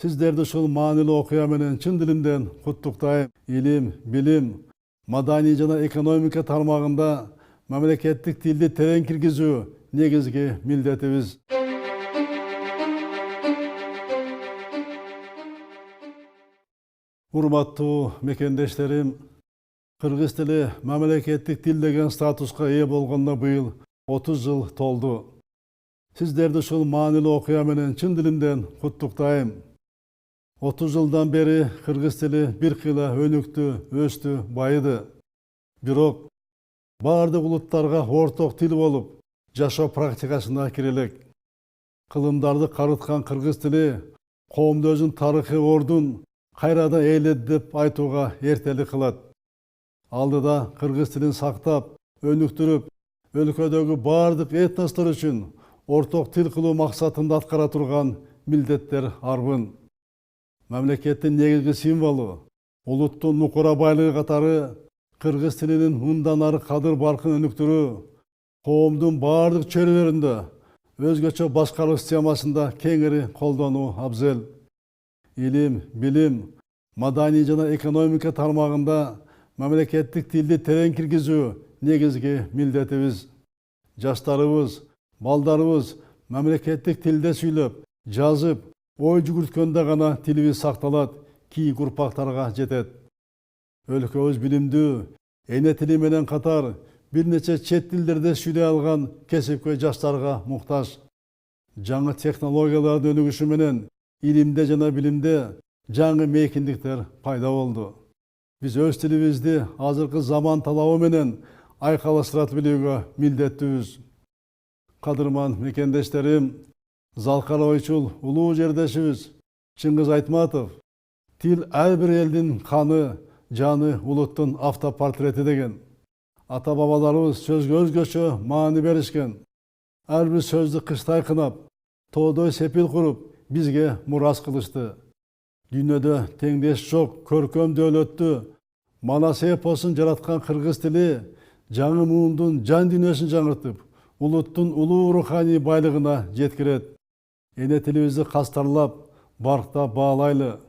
Сиздерди ушул маанилүү окуя менен чын дилимден куттуктайм. Илим, билим, маданий жана экономика тармагында мамлекеттик тилди терең киргизүү негизги милдетибиз. Урматтуу мекендештерим, кыргыз тили мамлекеттик тил деген статуска ээ болгондо быйыл 30 жыл толду. Сиздерди ушул маанилүү окуя менен чын дилимден куттуктайм. 30 жылдан бери кыргыз тили бир кыйла өнүктү, өстү, байыды. Бирок баардык улуттарга орток тил болуп, жашоо практикасына кире. Кылымдарды карыткан кыргыз тили коомдун өзүнүн тарыхый ордун кайрадан ээледи деп айтууга эртелик кылат. Алдыда кыргыз тилин сактап, өнүктүрүп, өлкөдөгү баардык этностор үчүн орток тил кылуу максатында аткара турган милдеттер арбын. Мамлекеттин негизги символу, улуттун нукура байлыгы катары кыргыз тилинин мындан ары кадыр баркын өнүктүрүү, коомдун баардык чөйрөлөрүндө өзгөчө башкаруу системасында кеңири колдонуу абзел. Илим, билим, маданий жана экономика тармагында мамлекеттик тилди терең киргизүү негизги милдетибиз. Жаштарыбыз, балдарыбыз мамлекеттик тилде сүйлөп, жазып, ой жүгүрткөндө гана тилибиз сакталат, кийинки урпактарга жетет. Өлкөбүз билимдүү, эне тили менен катар бир нече чет тилдерде сүйлөй алган кесипкөй жаштарга муктаж. Жаңы технологиялардын өнүгүшү менен илимде жана билимде жаңы мейкиндиктер пайда болду. Биз өз тилибизди азыркы заман талабы менен айкалыштыра билүүгө милдеттүүбүз. Кадырман мекендештерим, залкар ойчул улуу жердешибиз Чыңгыз Айтматов тил ар бир элдин каны, жаны, улуттун автопортрети деген. Ата бабаларыбыз сөзгө өзгөчө маани беришкен. Ар бир сөздү кыштай кынап, тоодой сепил куруп, бизге мурас кылышты. Дүйнөдө теңдеш жок көркөм дөөлөттү Манас эпосун жараткан кыргыз тили жаңы муундун жан дүйнөсүн жаңыртып, улуттун улуу руханий байлыгына жеткирет. Эне тилибизди кастарлап, барктап баалайлы.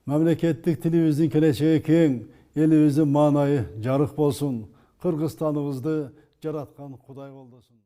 Мамлекеттик тилибиздин келечеги кең, элибиздин маанайы жарык болсун. Кыргызстаныбызды жараткан Кудай колдосун.